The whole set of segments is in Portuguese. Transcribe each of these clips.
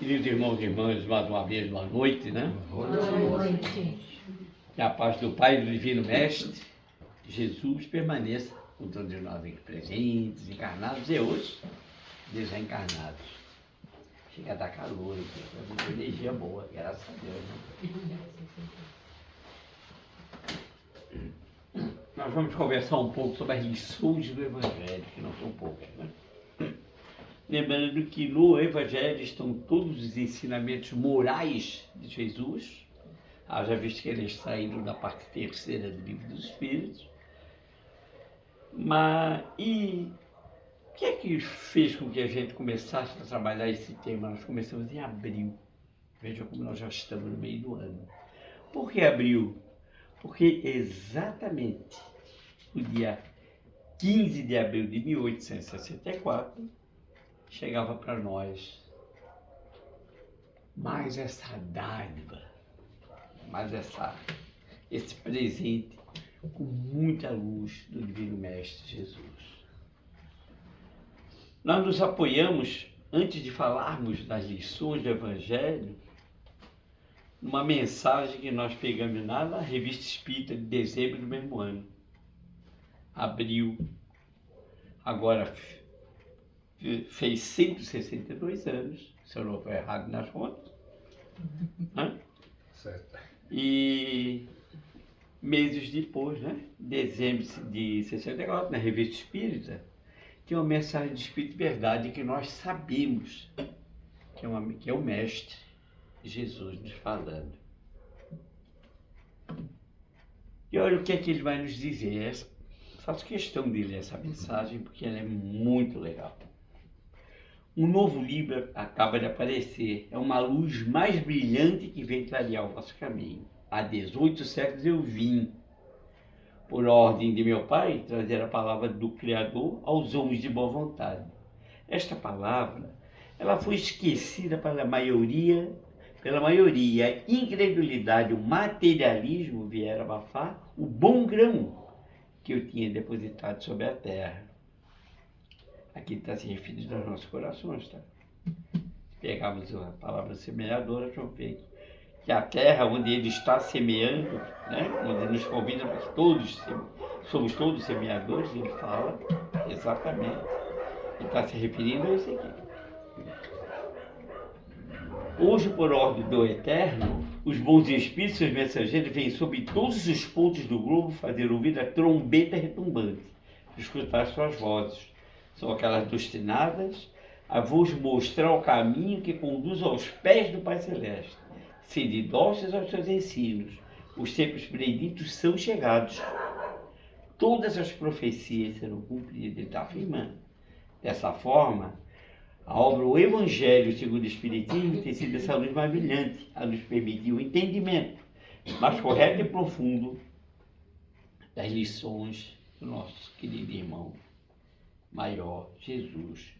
Queridos irmãos e irmãs, mais uma vez, boa noite, né? Boa noite. Que a paz do Pai e do Divino Mestre, Jesus, permaneça com todos nós aqui presentes, encarnados e hoje, desencarnados. Chega a dar calor aqui, é muita energia boa, graças a Deus, né? Nós vamos conversar um pouco sobre as lições do Evangelho, que não são poucas, né? Lembrando que no Evangelho estão todos os ensinamentos morais de Jesus, haja visto que ele é extraído da parte terceira do Livro dos Espíritos. E o que é que fez com que a gente começasse a trabalhar esse tema? Nós começamos em abril, veja como nós já estamos no meio do ano. Por que abril? Porque exatamente no dia 15 de abril de 1864, chegava para nós mais essa dádiva, mais esse presente com muita luz do Divino Mestre Jesus. Nós nos apoiamos, antes de falarmos das lições do Evangelho, numa mensagem que nós pegamos na Revista Espírita de dezembro do mesmo ano. Abril, agora fez 162 anos, se eu não estou errado nas contas. Certo. E meses depois, né? Dezembro de 64, na Revista Espírita, tem uma mensagem de Espírito de Verdade que nós sabemos que é o Mestre Jesus nos falando. E olha o que é que ele vai nos dizer. Faço questão de ler essa mensagem porque ela é muito legal. Um novo livro acaba de aparecer. É uma luz mais brilhante que vem clarear o vosso caminho. Há 18 séculos eu vim, por ordem de meu pai, trazer a palavra do Criador aos homens de boa vontade. Esta palavra, ela foi esquecida pela maioria. A incredulidade, o materialismo vieram abafar o bom grão que eu tinha depositado sobre a terra. Aqui está se referindo aos nossos corações, tá? Pegamos a palavra semeadora, vamos ver que a terra onde ele está semeando, né? Onde ele nos convida para que somos todos semeadores, ele fala exatamente. Ele está se referindo a isso aqui. Hoje, por ordem do Eterno, os bons espíritos e os mensageiros vêm sobre todos os pontos do globo fazer ouvir a trombeta retumbante, escutar suas vozes. São aquelas destinadas a vos mostrar o caminho que conduz aos pés do Pai Celeste. Sede dóceis aos seus ensinos, os tempos preditos são chegados. Todas as profecias serão cumpridas, ele está afirmando. Dessa forma, a obra O Evangelho segundo o Espiritismo tem sido essa luz mais brilhante, a nos permitir o entendimento mais correto e profundo das lições do nosso querido irmão maior, Jesus,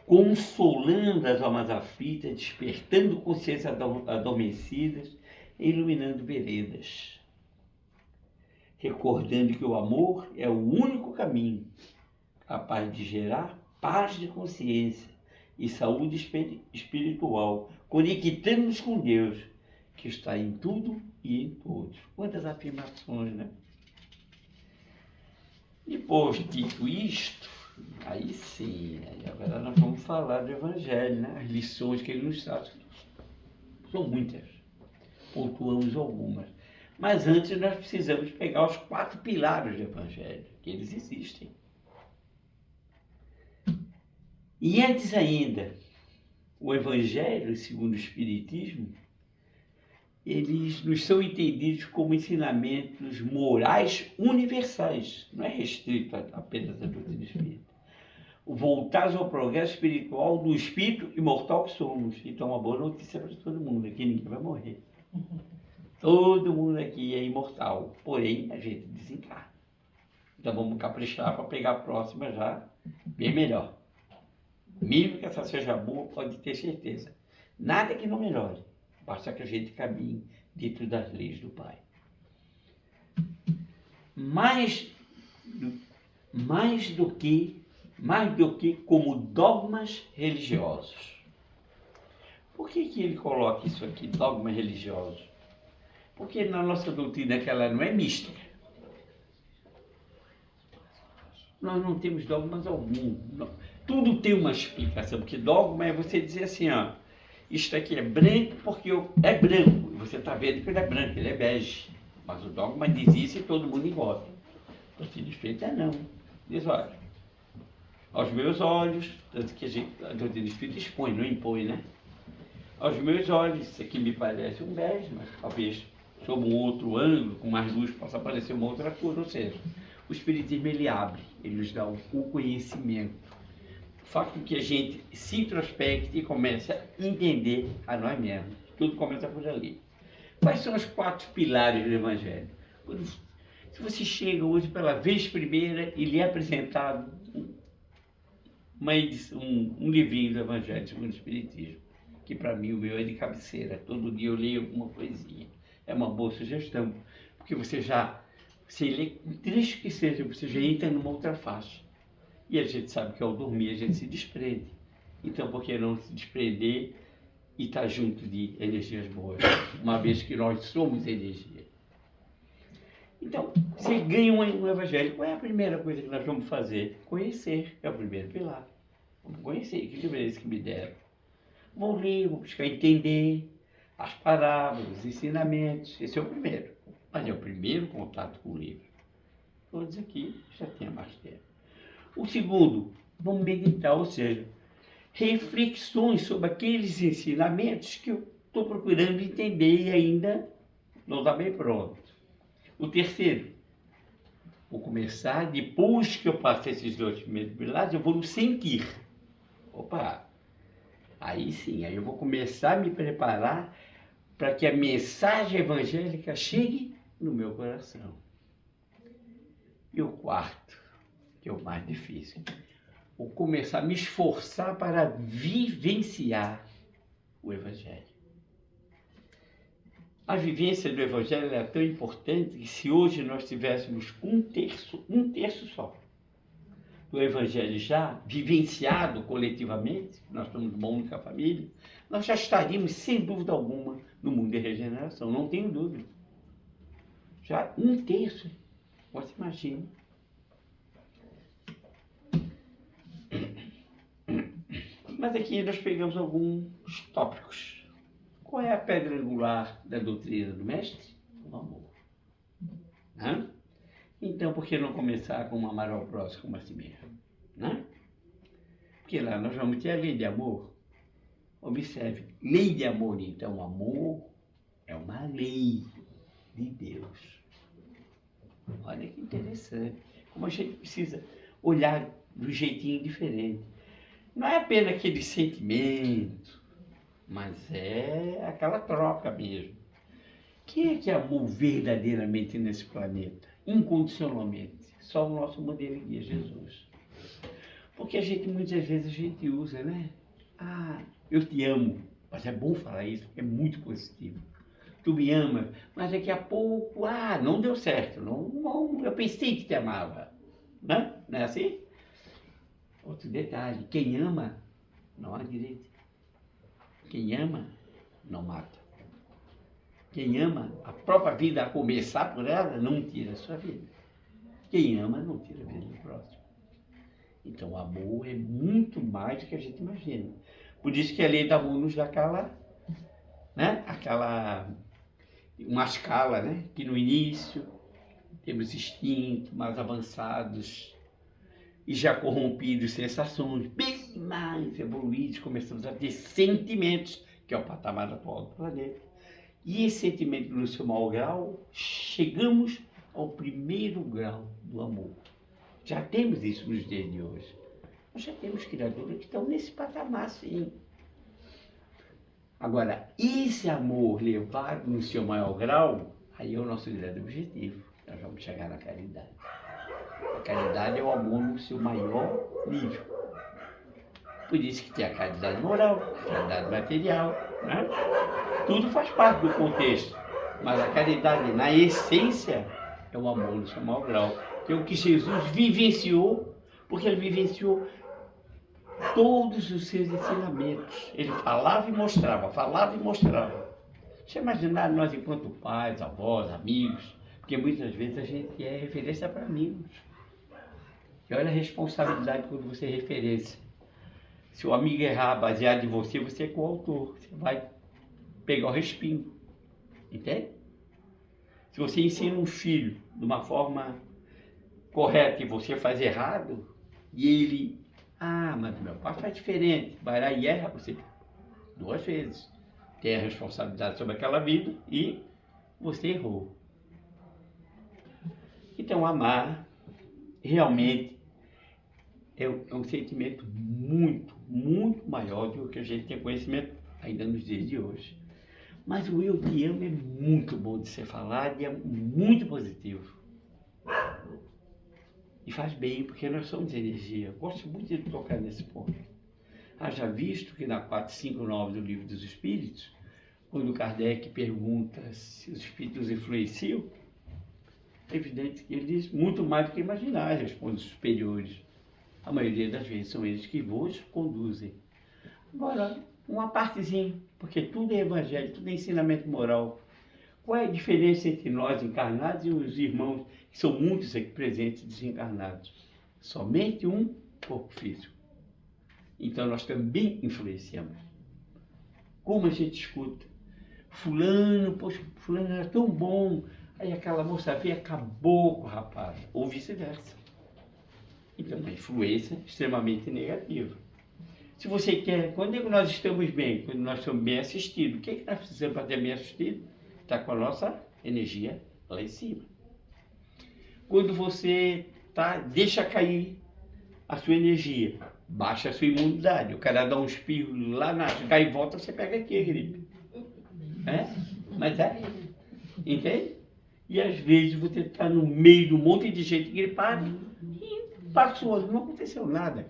consolando as almas aflitas, despertando consciências adormecidas e iluminando veredas, recordando que o amor é o único caminho capaz de gerar paz de consciência e saúde espiritual, conectando-nos com Deus, que está em tudo e em todos. Quantas afirmações, né? Depois dito isto, aí sim, agora nós vamos falar do Evangelho, né? As lições que ele nos traz. São muitas, pontuamos algumas. Mas antes nós precisamos pegar os 4 pilares do Evangelho, que eles existem. E antes ainda, o Evangelho, segundo o Espiritismo, eles nos são entendidos como ensinamentos morais universais, não é restrito apenas à doutrina espírita. Voltados ao progresso espiritual do espírito imortal que somos. Então, uma boa notícia para todo mundo, aqui ninguém vai morrer. Todo mundo aqui é imortal, porém a gente desencarna. Então vamos caprichar para pegar a próxima já bem melhor. Mesmo que essa seja boa, pode ter certeza. Nada que não melhore. Basta que a gente caminhe dentro das leis do Pai. Mais do que como dogmas religiosos. Por que ele coloca isso aqui, dogmas religiosos? Porque na nossa doutrina que ela não é mística. Nós não temos dogmas algum. Tudo tem uma explicação, porque dogma é você dizer assim, ó, isto aqui é branco porque é branco. Você está vendo que ele é branco, ele é bege. Mas o dogma diz isso e todo mundo igual. O doutrina espírita não. Diz, olha, aos meus olhos, tanto que a doutrina espírita expõe, não impõe, né? Aos meus olhos, isso aqui me parece um bege, mas talvez sob um outro ângulo, com mais luz, possa aparecer uma outra cor. Ou seja, o espiritismo ele abre, ele nos dá o conhecimento. O fato de que a gente se introspecte e comece a entender a nós mesmos. Tudo começa por ali. Quais são os 4 pilares do Evangelho? Se você chega hoje pela vez primeira e lhe é apresentado um livrinho do Evangelho segundo o Espiritismo, que para mim o meu é de cabeceira, todo dia eu leio alguma coisinha. É uma boa sugestão, porque você lê um trecho que seja, você já entra numa outra faixa. E a gente sabe que ao dormir a gente se desprende. Então por que não se desprender e estar junto de energias boas, uma vez que nós somos energia? Então, você ganha um evangelho. Qual é a primeira coisa que nós vamos fazer? Conhecer, é o primeiro pilar. Vamos conhecer, que livro é esse que me deram? Vou ler, vou buscar entender as parábolas, os ensinamentos. Esse é o primeiro. Mas é o primeiro contato com o livro. Todos aqui já tinha mais tempo. O segundo, vamos meditar, ou seja, reflexões sobre aqueles ensinamentos que eu estou procurando entender e ainda não está bem pronto. O terceiro, vou começar, depois que eu passei esses 2 primeiros pilares, eu vou no sentir. Opa, aí sim, aí eu vou começar a me preparar para que a mensagem evangélica chegue no meu coração. E o quarto, que é o mais difícil, vou começar a me esforçar para vivenciar o Evangelho. A vivência do Evangelho é tão importante que se hoje nós tivéssemos um terço só do Evangelho já vivenciado coletivamente, nós somos uma única família, nós já estaríamos, sem dúvida alguma, no mundo de regeneração, não tenho dúvida. Já 1/3, você imagina. Mas aqui nós pegamos alguns tópicos. Qual é a pedra angular da doutrina do Mestre? O amor. Né? Então, por que não começar com amar ao próximo como a si mesmo? Né? Porque lá nós vamos ter a lei de amor. Observe, lei de amor, então, o amor é uma lei de Deus. Olha que interessante, como a gente precisa olhar de um jeitinho diferente. Não é apenas aquele sentimento, mas é aquela troca mesmo. Quem é que amou verdadeiramente nesse planeta? Incondicionalmente. Só o nosso modelo de guia, Jesus. Porque muitas vezes a gente usa, né? Ah, eu te amo. Mas é bom falar isso, porque é muito positivo. Tu me amas, mas daqui a pouco, não deu certo. Não, eu pensei que te amava. Né? Não é assim? Outro detalhe, quem ama, não há direito. Quem ama, não mata. Quem ama, a própria vida, a começar por ela, não tira a sua vida. Quem ama, não tira a vida do próximo. Então, o amor é muito mais do que a gente imagina. Por isso que a lei do amor nos dá uma escala, né? Que no início temos instintos mais avançados e já corrompidos, sensações bem mais evoluídas, começamos a ter sentimentos, que é o patamar atual do planeta. E esse sentimento no seu maior grau, chegamos ao primeiro grau do amor. Já temos isso nos dias de hoje. Nós já temos criaturas que estão nesse patamar, sim. Agora, esse amor levado no seu maior grau, aí é o nosso grande objetivo. Nós vamos chegar na caridade. A caridade é o amor no seu maior nível. Por isso que tem a caridade moral, a caridade material, né? Tudo faz parte do contexto. Mas a caridade, na essência, é o amor no seu maior grau. Que é o que Jesus vivenciou, porque ele vivenciou todos os seus ensinamentos. Ele falava e mostrava, falava e mostrava. Deixa eu imaginar nós enquanto pais, avós, amigos, porque muitas vezes a gente é referência para amigos. E olha a responsabilidade quando você é referência. Se o amigo errar baseado em você, você é coautor. Você vai pegar o respingo. Entende? Se você ensina um filho de uma forma correta e você faz errado, e ele, mas meu pai faz diferente, vai lá e erra, você duas vezes. Tem a responsabilidade sobre aquela vida e você errou. Então, amar realmente é um sentimento muito, muito maior do que a gente tem conhecimento ainda nos dias de hoje. Mas o eu te amo é muito bom de ser falado e é muito positivo. E faz bem, porque nós somos energia. Eu gosto muito de tocar nesse ponto. Haja visto que na 459 do Livro dos Espíritos, quando Kardec pergunta se os espíritos influenciam, é evidente que ele diz muito mais do que imaginar, responde os superiores. A maioria das vezes são eles que vos conduzem. Agora, uma partezinha, porque tudo é evangelho, tudo é ensinamento moral. Qual é a diferença entre nós encarnados e os irmãos, que são muitos aqui presentes desencarnados? Somente um corpo físico. Então nós também influenciamos. Como a gente escuta? Fulano, poxa, fulano era tão bom, aí aquela moça veio e acabou com o rapaz, ou vice-versa. Então, uma influência extremamente negativa. Se você quer, quando é que nós estamos bem? Quando nós estamos bem assistidos. O que é que nós precisamos para ter bem assistido? Está com a nossa energia lá em cima. Quando você deixa cair a sua energia, baixa a sua imunidade. O cara dá um espirro lá na gaivota, você pega aqui a gripe. Mas entende? E às vezes você está no meio de um monte de gente gripada e passou, não aconteceu nada.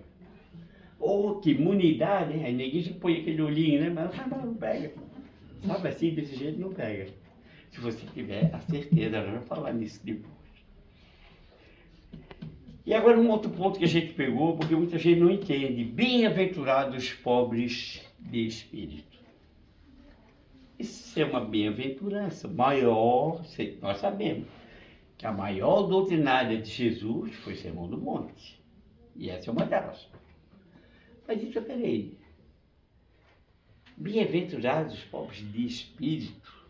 Que imunidade, hein? A neguinha põe aquele olhinho, né? Mas não pega. Sabe assim, desse jeito não pega. Se você tiver a certeza, nós vamos falar nisso depois. E agora um outro ponto que a gente pegou, porque muita gente não entende. Bem-aventurados os pobres de espírito. Isso é uma bem-aventurança maior, nós sabemos que a maior doutrinária de Jesus foi o Sermão do Monte. E essa é uma delas. Mas então, peraí. Bem-aventurados os pobres de espírito.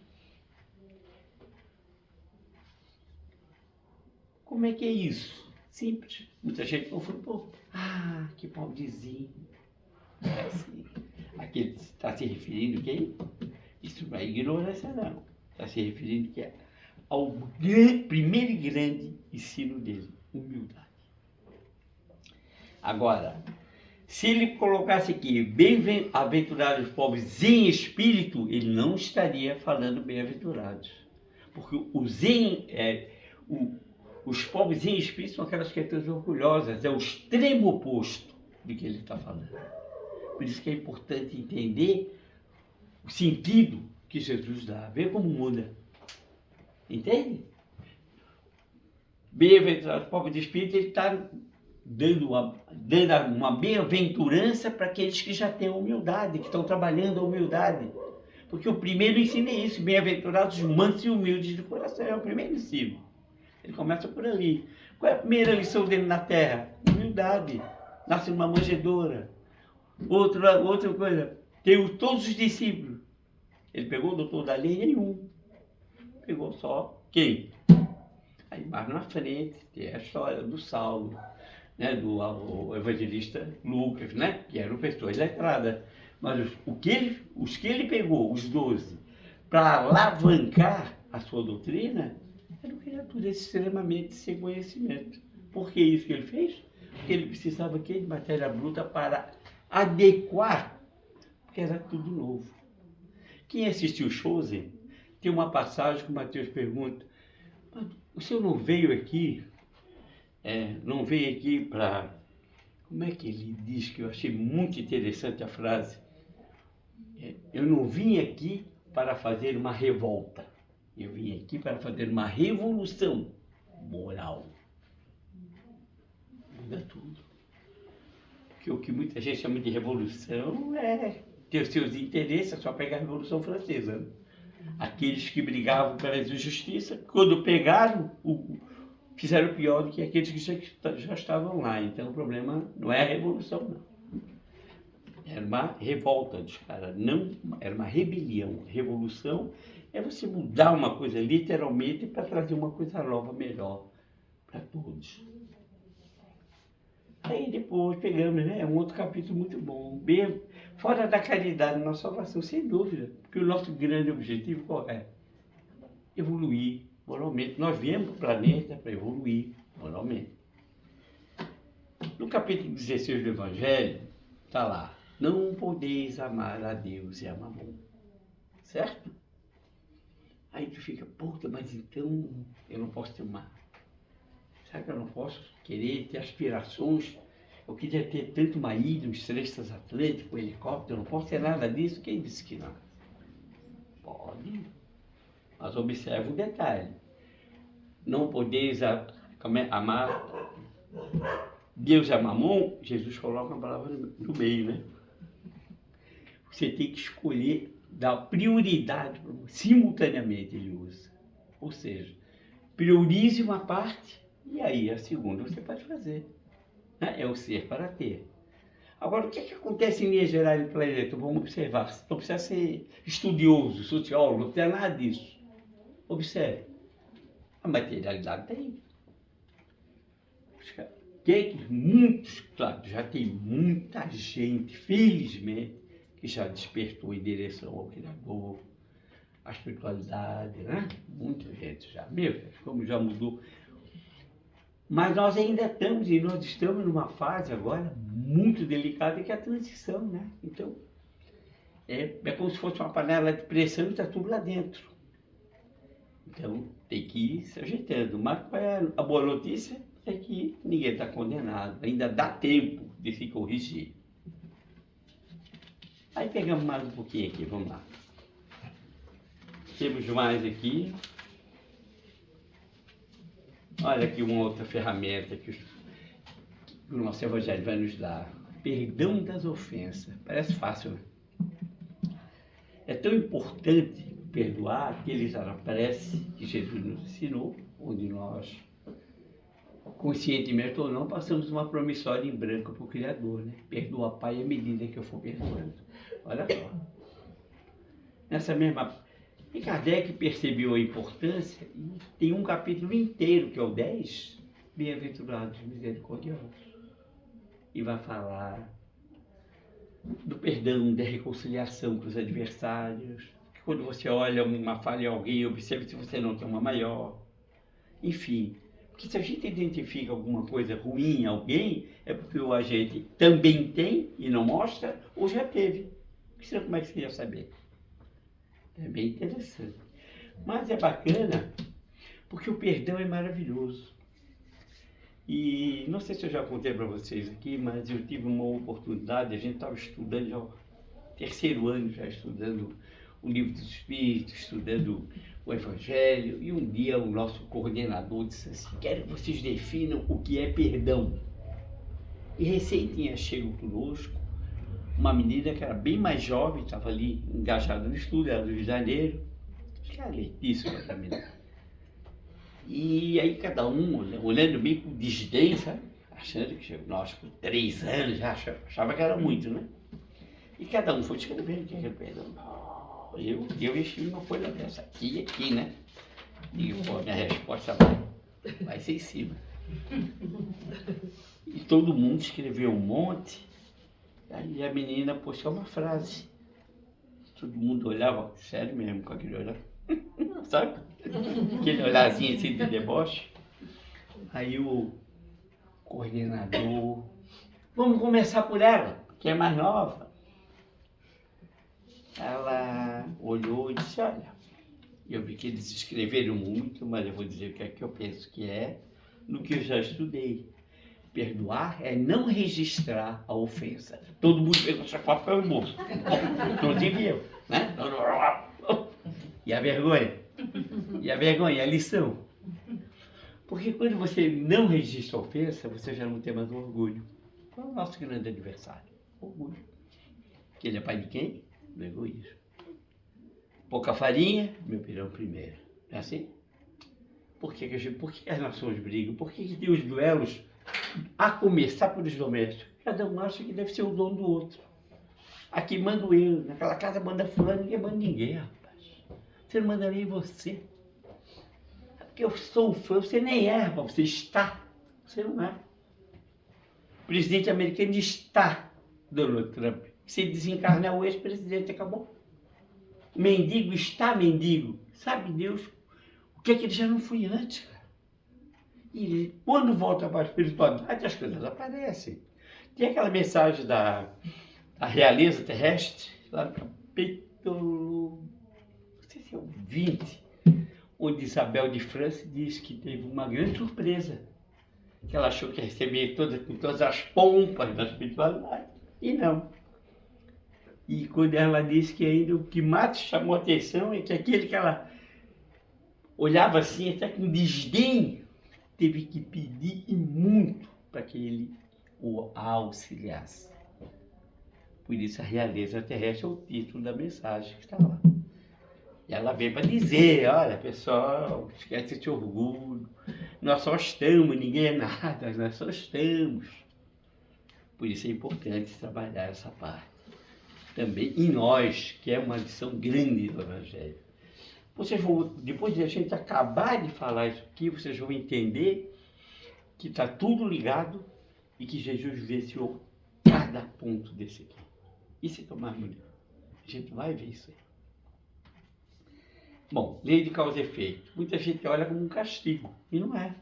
Como é que é isso? Simples. Muita gente confunde, que pobrezinho. É assim. Aqui está se referindo quem? Isso não é ignorância, não. Está se referindo ao primeiro e grande ensino dele, humildade. Agora, se ele colocasse aqui, bem-aventurados os pobres em espírito, ele não estaria falando bem-aventurados. Porque os pobres em espírito são aquelas criaturas orgulhosas, é o extremo oposto do que ele está falando. Por isso que é importante entender o sentido que Jesus dá, ver como muda. Entende? Bem-aventurado pobre de espírito, ele está dando uma bem-aventurança para aqueles que já têm a humildade, que estão trabalhando a humildade. Porque o primeiro ensino é isso, bem-aventurados os mansos e humildes de coração, é o primeiro ensino. Ele começa por ali. Qual é a primeira lição dele na Terra? Humildade. Nasce numa manjedoura. Outra coisa, tem todos os discípulos. Ele pegou o doutor da lei? Nenhum. Pegou só quem? Aí mais na frente tem a história do Saulo, né, do evangelista Lucas, né, que era uma pessoa letrada. Mas os que ele pegou, os 12, para alavancar a sua doutrina, eram criaturas extremamente sem conhecimento. Por que isso que ele fez? Porque ele precisava de matéria bruta para adequar, porque era tudo novo. Quem assistiu o Chosen, tem uma passagem que o Mateus pergunta, o senhor não veio aqui, para... Como é que ele diz, que eu achei muito interessante a frase? Eu não vim aqui para fazer uma revolta, eu vim aqui para fazer uma revolução moral. Muda tudo. que o que muita gente chama de revolução é ter os seus interesses, é só pegar a Revolução Francesa. Né? Aqueles que brigavam pela injustiça, quando pegaram, fizeram pior do que aqueles que já estavam lá. Então o problema não é a revolução, não. Era uma revolta dos caras, não, era uma rebelião. Revolução é você mudar uma coisa literalmente para trazer uma coisa nova, melhor para todos. Aí depois pegamos, né? Um outro capítulo muito bom. Bem, fora da caridade na salvação, sem dúvida. Porque o nosso grande objetivo qual é? Evoluir moralmente. Nós viemos para o planeta para evoluir moralmente. No capítulo 16 do Evangelho, está lá. Não podeis amar a Deus e a Mamon. Certo? Aí tu fica, puta, mas então eu não posso ter uma... Será que eu não posso querer ter aspirações? Eu queria ter tanto uma ilha, uns trestas atlânticos, um helicóptero, eu não posso ter nada disso? Quem disse que não? Pode. Mas observe um detalhe. Não podeis amar Deus e a Mamon, Jesus coloca uma palavra no meio, né? Você tem que escolher, dar prioridade, simultaneamente ele usa. Ou seja, priorize uma parte e aí a segunda você pode fazer. Né? É o ser para ter. Agora, o que acontece em linha geral no planeta? Vamos observar. Não precisa ser estudioso, sociólogo, não precisa nada disso. Observe. A materialidade tem. Muitos, claro, já tem muita gente, felizmente, que já despertou em direção ao Criador, à espiritualidade, né? Muita gente já. Meu Deus, como já mudou. Mas nós ainda estamos, e nós estamos numa fase agora muito delicada, que é a transição, né? Então, é como se fosse uma panela de pressão e está tudo lá dentro. Então, tem que ir se ajeitando. Mas qual é a boa notícia? É que ninguém está condenado. Ainda dá tempo de se corrigir. Aí pegamos mais um pouquinho aqui, vamos lá. Temos mais aqui. Olha aqui uma outra ferramenta que o nosso Evangelho vai nos dar. Perdão das ofensas. Parece fácil, né? É tão importante perdoar que ele já aparece, que Jesus nos ensinou, onde nós, conscientemente ou não, passamos uma promissória em branco para o Criador, né? Perdoa, Pai, à medida que eu for perdoando. Olha só. Nessa mesma... E Kardec percebeu a importância e tem um capítulo inteiro, que é o 10, Bem-aventurados misericordiosos. E vai falar do perdão, da reconciliação com os adversários, que quando você olha uma falha em alguém, observe se você não tem uma maior. Enfim, porque se a gente identifica alguma coisa ruim em alguém, é porque o agente também tem e não mostra, ou já teve. Porque senão como é que você ia saber? É bem interessante. Mas é bacana, porque o perdão é maravilhoso. E não sei se eu já contei para vocês aqui, mas eu tive uma oportunidade, a gente estava estudando, já terceiro ano já estudando o Livro dos Espíritos, estudando o Evangelho, e um dia o nosso coordenador disse assim, quero que vocês definam o que é perdão. E recém tinha chego conosco uma menina que era bem mais jovem, estava ali engajada no estudo, era do Rio de Janeiro, acho que era Letícia também. E aí cada um olhando bem com desdém, sabe? Achando que nós com 3 anos já achava que era muito, né? E cada um foi escrevendo o que era perdão. Eu enchi uma folha dessa aqui e aqui, né? E pô, minha resposta vai ser em cima. E todo mundo escreveu um monte. Aí a menina postou uma frase. Todo mundo olhava, sério mesmo, com aquele olhar. Sabe? Aquele olharzinho assim de deboche. Aí o coordenador, vamos começar por ela, que é mais nova. Ela olhou e disse, olha, eu vi que eles escreveram muito, mas eu vou dizer o que é que eu penso que é, no que eu já estudei. Perdoar é não registrar a ofensa. Todo mundo pegou seu papel e moço. Inclusive eu, né? E a vergonha? E a vergonha, a lição. Porque quando você não registra a ofensa, você já não tem mais orgulho. Qual é o nosso grande adversário? O orgulho. Que ele é pai de quem? Do egoísmo. Pouca farinha, meu pirão primeiro. É assim? Por que as nações brigam? Por que tem os duelos? A começar pelos domésticos. Cada um acha que deve ser o dono do outro. Aqui mando eu, naquela casa manda fulano, ninguém manda ninguém, rapaz. Você não manda nem você. É porque eu sou fã, você nem é, rapaz, você está. Você não é. O presidente americano está, Donald Trump. Se desencarnar o ex-presidente, acabou. Mendigo está mendigo. Sabe Deus o que é que ele já não foi antes, cara. E quando volta para a espiritualidade, as coisas aparecem. Tem aquela mensagem da realeza terrestre, lá no capítulo, não sei se é o 20, onde Isabel de França diz que teve uma grande surpresa, que ela achou que ia receber com todas as pompas da espiritualidade, e não. E quando ela disse que ainda o que mais chamou a atenção é que aquele que ela olhava assim, até com desdém, teve que pedir e muito para que ele a auxiliasse. Por isso a realeza terrestre é o título da mensagem que está lá. E ela veio para dizer, olha pessoal, esquece esse orgulho, nós só estamos, ninguém é nada, nós só estamos. Por isso é importante trabalhar essa parte. Também em nós, que é uma lição grande do Evangelho. Vocês vão, depois de a gente acabar de falar isso aqui, vocês vão entender que está tudo ligado e que Jesus venceu cada ponto desse aqui. Isso é que é mais bonito. A gente vai ver isso aí. Bom, lei de causa e efeito. Muita gente olha como um castigo, e não é.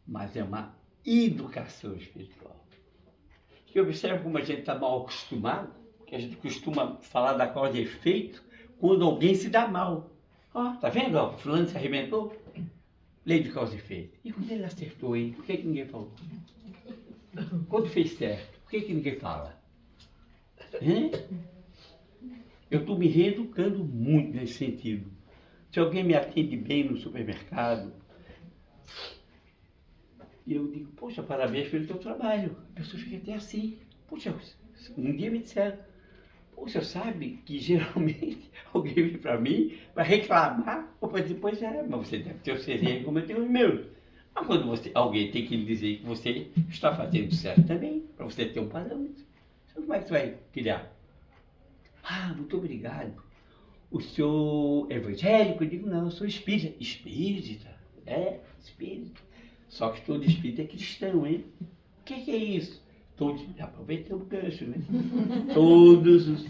Mas é uma educação espiritual. Que observa como a gente está mal acostumado, que a gente costuma falar da causa e efeito quando alguém se dá mal. Ó, tá vendo? Ó, fulano se arrebentou. Lei de causa e efeito. E quando ele acertou, hein? Por que ninguém falou? Quando fez certo, por que ninguém fala? Hein? Eu estou me reeducando muito nesse sentido. Se alguém me atende bem no supermercado, eu digo, poxa, parabéns pelo teu trabalho. A pessoa fica até assim. Poxa, um dia me disseram, poxa, sabe que geralmente alguém vem para mim para reclamar, ou para dizer, pois é, mas você deve ter o CRM como eu tenho os meus. Mas quando alguém tem que lhe dizer que você está fazendo certo também, para você ter um parâmetro, então como é que você vai criar? Ah, muito obrigado. O senhor é evangélico? Eu digo, não, eu sou espírita. Espírita? É, espírita. Só que todo espírito é cristão, hein? O que é isso? Aproveitando o gancho, né?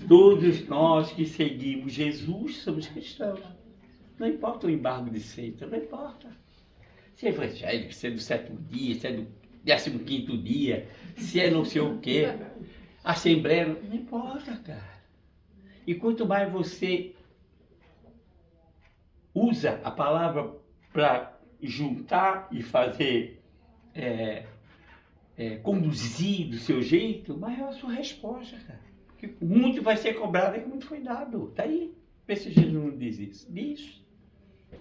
Todos nós que seguimos Jesus somos cristãos. Não importa o embargo de seita, não importa. Se é evangélico, se é do 7º dia, se é do 15º dia, se é não sei o quê, assembleia, não importa, cara. E quanto mais você usa a palavra para juntar e fazer, conduzir do seu jeito, maior é a sua resposta, cara. Porque muito vai ser cobrado e que muito foi dado. Está aí. Vê se Jesus não diz isso. Diz.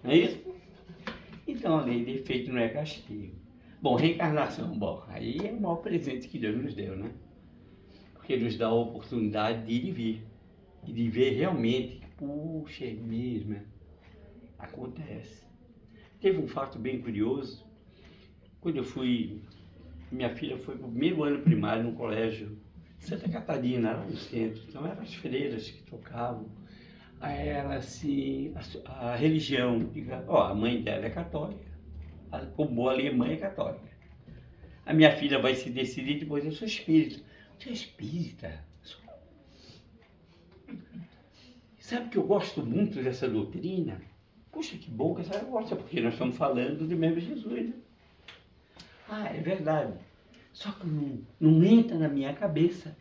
Não é isso? Então a lei de efeito não é castigo. Bom, reencarnação. Bom, aí é o maior presente que Deus nos deu, né? Porque nos dá a oportunidade de ir e vir. E de ver realmente, puxa, é mesmo, acontece. Teve um fato bem curioso. Quando eu fui, minha filha foi para o 1º ano primário no colégio Santa Catarina, lá no centro. Então eram as freiras que tocavam. Aí ela assim, a religião, a mãe dela é católica, como boa alemã é católica. A minha filha vai se decidir depois, eu sou espírita. Você é espírita? Sabe que eu gosto muito dessa doutrina? Puxa, que bom que a senhora gosta, porque nós estamos falando do mesmo Jesus, né? Ah, é verdade. Só que não entra na minha cabeça.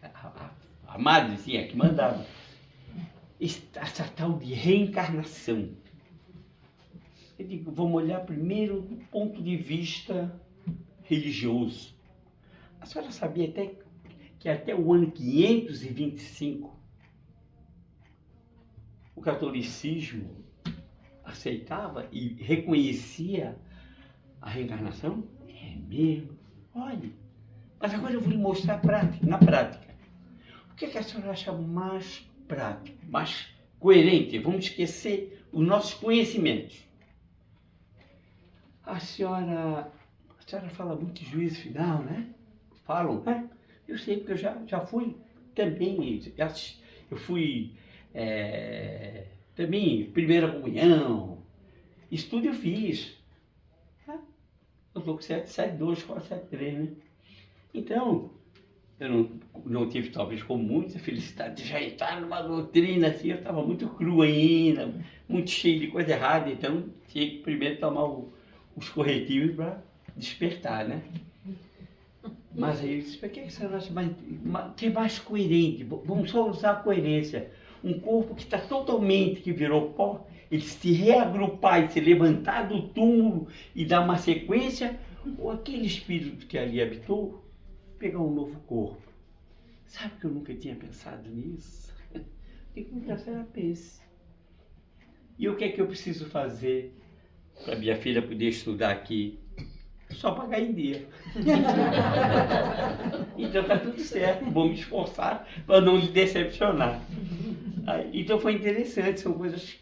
A madrezinha que mandava. Essa tal de reencarnação. Eu digo, vamos olhar primeiro do ponto de vista religioso. A senhora sabia que até o ano 525 o catolicismo aceitava e reconhecia a reencarnação? É mesmo. Olhe, Mas agora eu vou lhe mostrar na prática. O que é que a senhora acha mais prático, mais coerente? Vamos esquecer os nossos conhecimentos. A senhora fala muito de juízo final, né? Falam, né? Eu sei, porque eu já fui também, eu fui também primeira comunhão, estudo eu fiz. Né? Eu estou com 772, quase 73, né? Então, eu não tive, talvez, com muita felicidade de já estar numa doutrina assim, eu estava muito cru ainda, muito cheio de coisa errada, então tinha que primeiro tomar os corretivos para despertar, né? Mas aí eu disse, por que você não acha que é mais coerente? Vamos só usar a coerência. Um corpo que está totalmente, que virou pó, ele se reagrupar e se levantar do túmulo e dar uma sequência, ou aquele espírito que ali habitou, pegar um novo corpo. Sabe que eu nunca tinha pensado nisso? Tem que mudar a pense. E o que é que eu preciso fazer para minha filha poder estudar aqui? Só pagar em dia. Então tá tudo certo, vou me esforçar para não lhe decepcionar. Então foi interessante, são coisas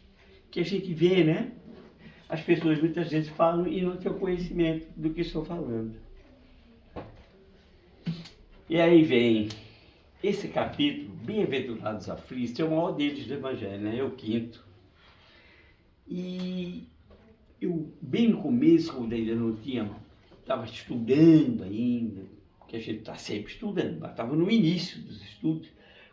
que a gente vê, né? As pessoas muitas vezes falam e não têm conhecimento do que estou falando. E aí vem esse capítulo, Bem-aventurados aflitos, é o maior deles do Evangelho, né? É o 5º. E eu, bem no começo, quando ainda não tinha, estava estudando ainda, porque a gente está sempre estudando, mas estava no início dos estudos.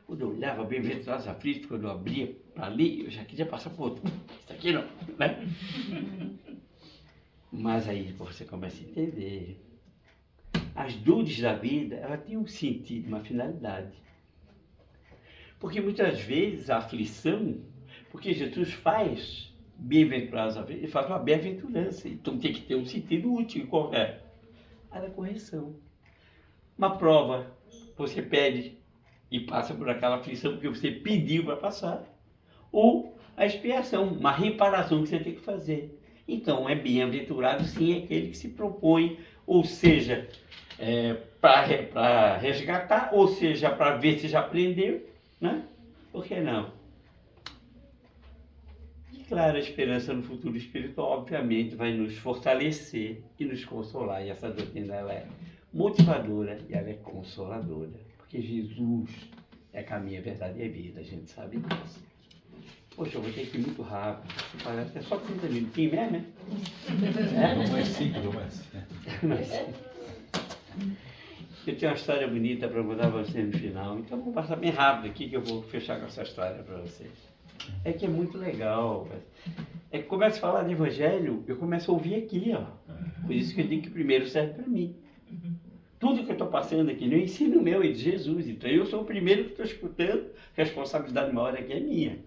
Quando eu olhava Bem-aventurados aflitos, quando eu abria para ler, eu já queria passar por outro. Isso aqui não, né? Mas aí você começa a entender. As dores da vida, ela tem um sentido, uma finalidade. Porque muitas vezes a aflição, porque Jesus faz bem-aventurados aflitos, ele faz uma bem-aventurança, então tem que ter um sentido útil e correto. A correção. Uma prova, você pede e passa por aquela aflição porque você pediu para passar, ou a expiação, uma reparação que você tem que fazer. Então, é bem-aventurado sim aquele que se propõe, ou seja, para resgatar, ou seja, para ver se já aprendeu, né? Por que não? E claro, a esperança no futuro espiritual, obviamente, vai nos fortalecer e nos consolar. E essa doutrina ela é motivadora e ela é consoladora. Porque Jesus é caminho, a verdade e a vida, a gente sabe disso. Poxa, eu vou ter que ir muito rápido. Parece que é só 30 minutinhos mesmo, né? Mais 5, mais. Eu tenho uma história bonita para contar para você no final. Então vamos passar bem rápido aqui que eu vou fechar com essa história para vocês. É que é muito legal. É que começa a falar de evangelho, eu começo a ouvir aqui, ó. Por isso que eu digo que primeiro serve para mim. Tudo que eu estou passando aqui no ensino meu é de Jesus. Então eu sou o primeiro que estou escutando, a responsabilidade maior aqui é minha.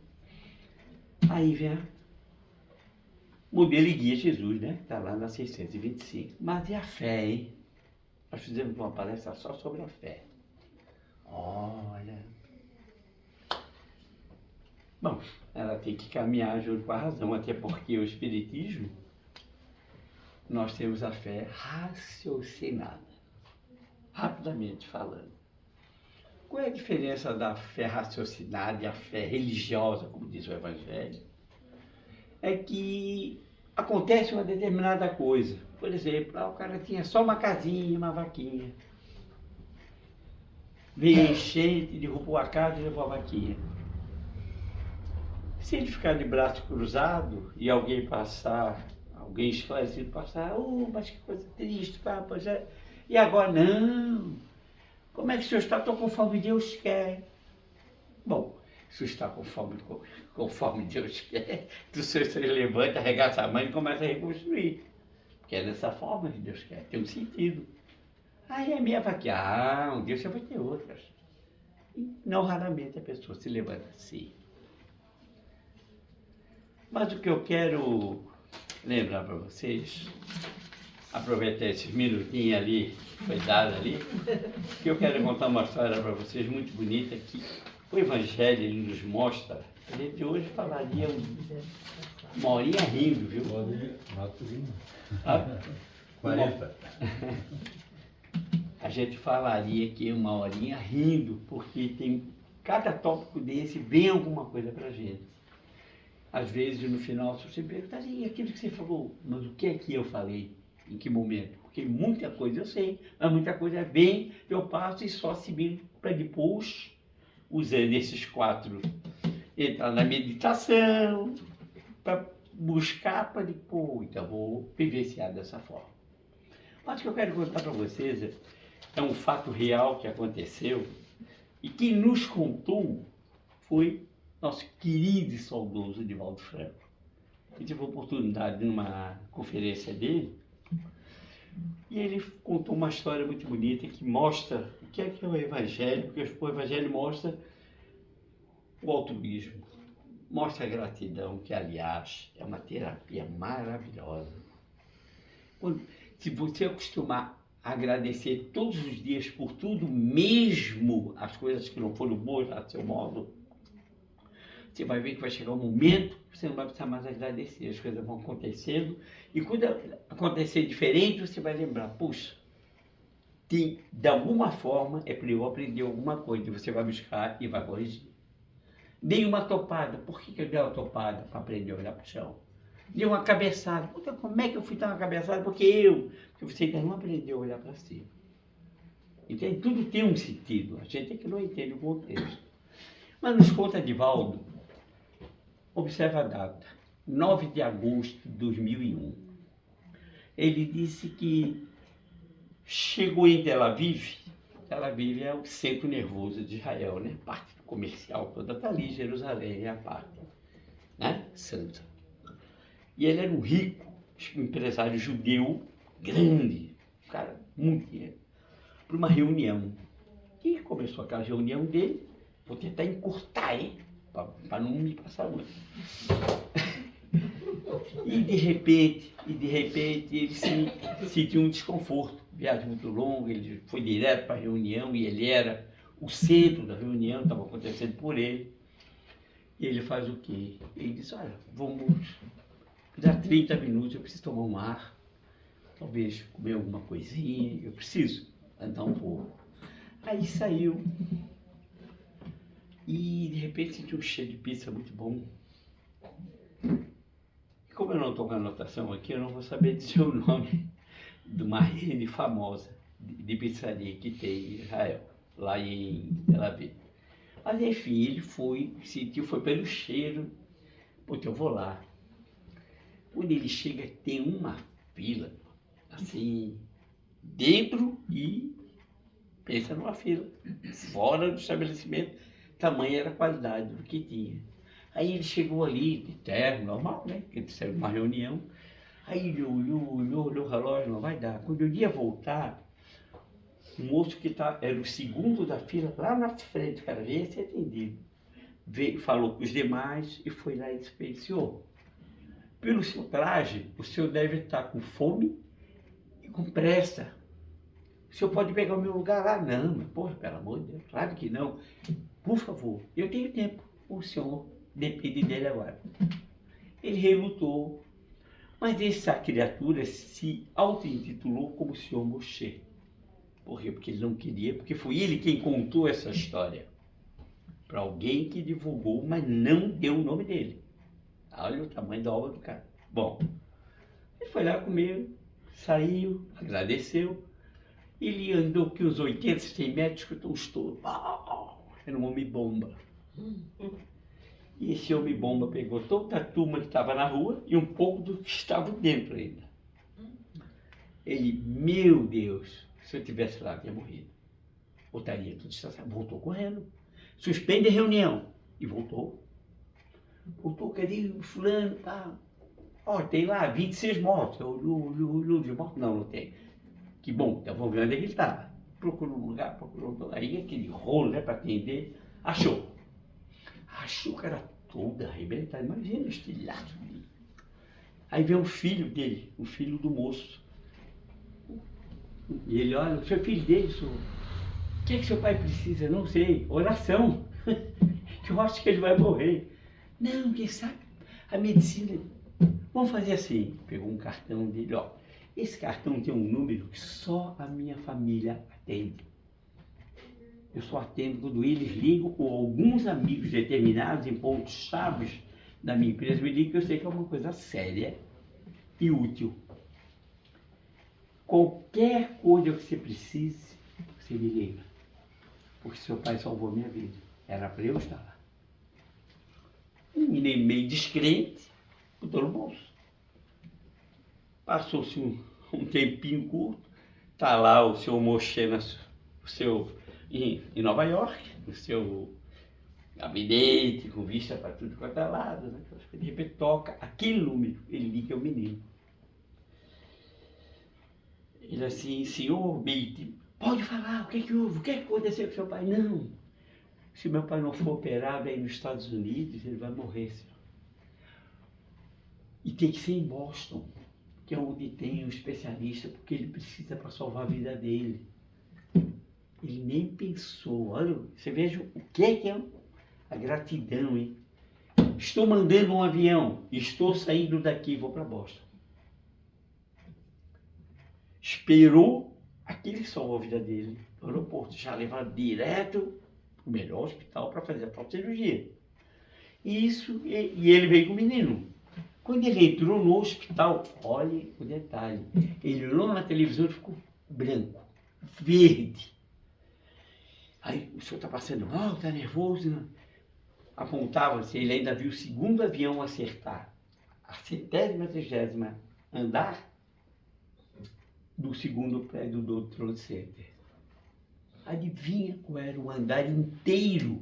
Aí vem a modelo e guia Jesus, né? Está lá na 625. Mas e a fé, hein? Nós fizemos uma palestra só sobre a fé. Olha. Bom, ela tem que caminhar junto com a razão, até porque o Espiritismo, nós temos a fé raciocinada. Rapidamente falando. Qual é a diferença da fé raciocinada e a fé religiosa, como diz o Evangelho? É que acontece uma determinada coisa. Por exemplo, o cara tinha só uma casinha, uma vaquinha. Veio enchente, derrubou a casa e levou a vaquinha. Se ele ficar de braço cruzado e alguém passar, alguém esclarecido passar, mas que coisa triste, papai. E agora, não. Como é que o senhor está? Estou conforme Deus quer. Bom, se o senhor está conforme Deus quer, o senhor se levanta, arregaça a mão e começa a reconstruir. Porque é dessa forma que Deus quer, tem um sentido. Aí é minha vaquinha, um dia você vai ter outras. E não raramente a pessoa se levanta assim. Mas o que eu quero lembrar para vocês, aproveitar esses minutinhos ali, que foi dado ali, que eu quero contar uma história para vocês muito bonita, que o Evangelho ele nos mostra. A gente hoje falaria uma horinha rindo, viu? Pode, matozinho. 40. a gente falaria aqui uma horinha rindo, porque tem cada tópico desse vem alguma coisa pra gente. Às vezes no final você pergunta, e aquilo que você falou, mas o que é que eu falei? Em que momento? Porque muita coisa eu sei, mas muita coisa vem, eu passo e só assimilo para depois, usando esses 4, entrar na meditação, para buscar para depois, então vou vivenciar dessa forma. Mas o que eu quero contar para vocês é um fato real que aconteceu e quem nos contou foi nosso querido e saudoso Divaldo Franco. Eu tive a oportunidade numa conferência dele e ele contou uma história muito bonita que mostra o que é o Evangelho, porque o Evangelho mostra o altruísmo, mostra a gratidão, que aliás é uma terapia maravilhosa. Se você acostumar a agradecer todos os dias por tudo, mesmo as coisas que não foram boas a seu modo, você vai ver que vai chegar um momento que você não vai precisar mais agradecer, as coisas vão acontecendo, e quando acontecer diferente, você vai lembrar, puxa, de alguma forma é para eu aprender alguma coisa, você vai buscar e vai corrigir. Dei uma topada, por que eu dei uma topada? Para aprender a olhar para o chão. Dei uma cabeçada, puta, como é que eu fui dar uma cabeçada? Porque você ainda não aprendeu a olhar para cima. Entende? Tudo tem um sentido, a gente é que não entende o contexto. Mas nos conta Divaldo, observa a data, 9 de agosto de 2001. Ele disse que chegou em Tel Aviv. Tel Aviv é o centro nervoso de Israel, né? Parte comercial toda está ali, Jerusalém é a parte, né? Santa. E ele era um rico empresário judeu, grande, um cara muito dinheiro, para uma reunião. E começou aquela reunião dele, vou tentar encurtar, hein? Para não me passar muito. E de repente ele sentiu um desconforto, viagem muito longa, ele foi direto para a reunião e ele era o centro da reunião, estava acontecendo por ele. E ele faz o quê? Ele diz, olha, vamos dar 30 minutos, eu preciso tomar um ar, talvez comer alguma coisinha, eu preciso andar um pouco. Aí saiu e de repente sentiu um cheiro de pizza muito bom. Como eu não estou com a anotação aqui, eu não vou saber dizer o nome de uma rede famosa de pizzaria que tem em Israel, lá em Tel Aviv. Mas enfim, ele foi pelo cheiro, eu vou lá. Quando ele chega, tem uma fila, assim, dentro e pensa numa fila, fora do estabelecimento, tamanha era a qualidade do que tinha. Aí ele chegou ali, de terno, normal, né? Porque ele saiu de uma reunião. Aí ele olhou o relógio, não vai dar. Quando eu ia voltar, o moço que era o segundo da fila, lá na frente, o cara veio ser atendido. Falou com os demais e foi lá e disse para ele, senhor, pelo seu traje, o senhor deve estar com fome e com pressa. O senhor pode pegar o meu lugar lá? Não, mas porra, pelo amor de Deus, claro que não. Por favor, eu tenho tempo. O senhor depende dele agora. Ele relutou, mas essa criatura se auto-intitulou como o senhor Moshe. Por quê? Porque ele não queria, porque foi ele quem contou essa história para alguém que divulgou, mas não deu o nome dele. Olha o tamanho da obra do cara. Bom, ele foi lá comer, saiu, agradeceu. Ele andou que uns 80, 100 metros, escutou um estouro. Era um homem-bomba. E esse homem-bomba pegou toda a turma que estava na rua e um pouco do que estava dentro ainda. Ele, meu Deus, se eu tivesse lá, tinha morrido. Ou estaria tudo distanciado. Voltou correndo. Suspende a reunião. E voltou. Voltou, cadê o fulano? Tem lá 26 mortos. Olhou de mortos? Não tem. Que bom, então vamos ver onde é que ele estava. Procurou um lugar, aí aquele rolo, né, para atender. Achou o cara todo arrebentado. Imagina o estilhaço dele. Aí vem o filho dele, o filho do moço. E ele, olha, o seu filho dele, senhor, o que seu pai precisa? Não sei, oração. Que eu acho que ele vai morrer. Não, quem sabe? A medicina. Vamos fazer assim. Pegou um cartão dele, Esse cartão tem um número que só a minha família atende. Eu só atendo quando eles ligam ou alguns amigos determinados em pontos chaves da minha empresa me ligam, que eu sei que é uma coisa séria e útil. Qualquer coisa que você precise, você me liga. Porque seu pai salvou minha vida. Era para eu estar lá. Um menino meio descrente, botou no bolso. Passou-se um tempinho curto, está lá o seu Moshe em Nova York, no seu gabinete, com vista para tudo quanto é lado, né? De repente toca aquele número, ele liga o menino. Ele assim, senhor Beite, pode falar, o que é que houve? O que é que aconteceu com seu pai? Não, se meu pai não for operado aí nos Estados Unidos, ele vai morrer, senhor. E tem que ser em Boston, que é onde tem um especialista, porque ele precisa para salvar a vida dele. Ele nem pensou, olha, você veja o que é a gratidão, hein? Estou mandando um avião, estou saindo daqui, vou para Boston. Esperou aquele que salvou a vida dele no aeroporto, já levaram direto para o melhor hospital para fazer a própria cirurgia. E ele veio com o menino. Quando ele entrou no hospital, olhe o detalhe, ele olhou na televisão e ficou branco, verde. Aí o senhor está passando mal, está nervoso, né? Apontava-se, ele ainda viu o segundo avião acertar a 70ª, 30ª andar do segundo prédio do Trade Center. Adivinha qual era o andar inteiro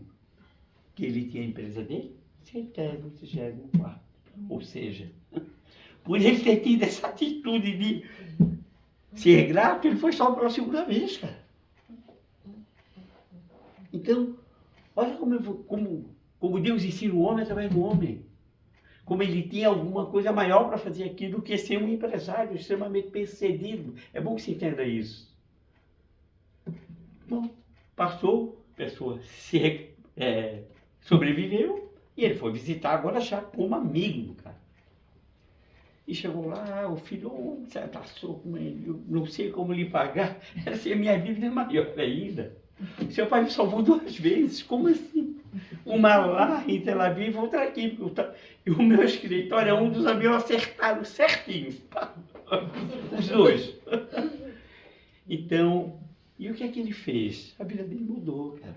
que ele tinha a empresa dele? 70º, 34º. Ou seja, por ele ter tido essa atitude de ser grato, ele foi só pela segunda vez, cara. Então, olha como Deus ensina o homem através do homem. Como ele tinha alguma coisa maior para fazer aqui do que ser um empresário extremamente bem-sucedido. É bom que você entenda isso. Bom, passou, a pessoa sobreviveu e ele foi visitar agora já como amigo do cara. E chegou lá, o filho, você passou com ele, eu não sei como lhe pagar, essa é a minha dívida maior ainda. Seu pai me salvou 2 vezes, como assim? Uma lá em Tel Aviv, outra aqui. E o meu escritório é um dos aviões acertados certinho. Os 2. Então, e o que é que ele fez? A vida dele mudou, cara.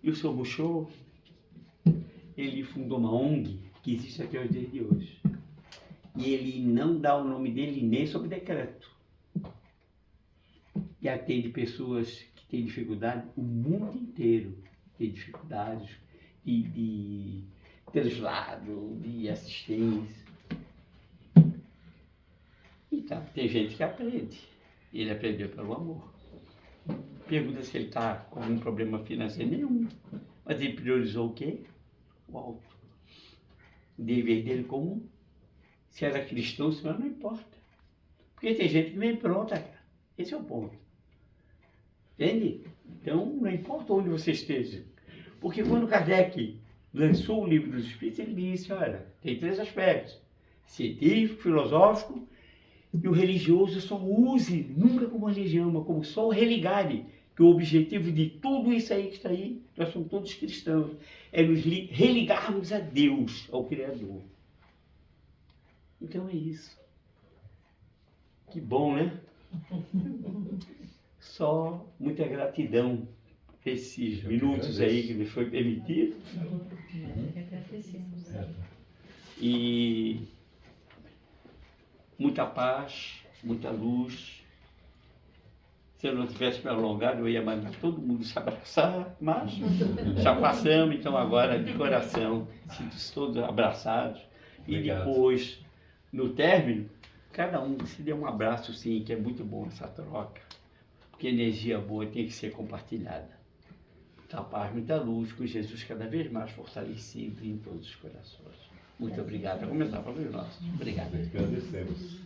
E o seu Buchô, ele fundou uma ONG que existe até os dias de hoje. E ele não dá o nome dele nem sob decreto. E atende pessoas que têm dificuldade, o mundo inteiro tem dificuldades de translado, de assistência. Então, tem gente que aprende. Ele aprendeu pelo amor. Pergunta se ele está com algum problema financeiro, nenhum. Mas ele priorizou o quê? O alto. O dever dele comum. Se era cristão, senão não importa. Porque tem gente que vem pronta, cara. Esse é o ponto. Entende? Então, não importa onde você esteja. Porque quando Kardec lançou o Livro dos Espíritos, ele disse, olha, tem 3 aspectos. Científico, filosófico e o religioso. Só use, nunca como religião, mas como só o religare. Que o objetivo de tudo isso aí que está aí, nós somos todos cristãos, é nos religarmos a Deus, ao Criador. Então é isso. Que bom, né? Só muita gratidão por esses minutos aí que me foi permitido. E muita paz, muita luz. Se eu não tivesse me alongado, eu ia mandar todo mundo se abraçar, mas já passamos, então agora de coração, sinto-se todos abraçados. Obrigado. E depois, no término, cada um se dê um abraço, sim, que é muito bom essa troca. Porque energia boa tem que ser compartilhada. Muita paz, muita luz, com Jesus cada vez mais fortalecido em todos os corações. Muito obrigado. Vou começar para os nossos. Obrigado. Agradecemos.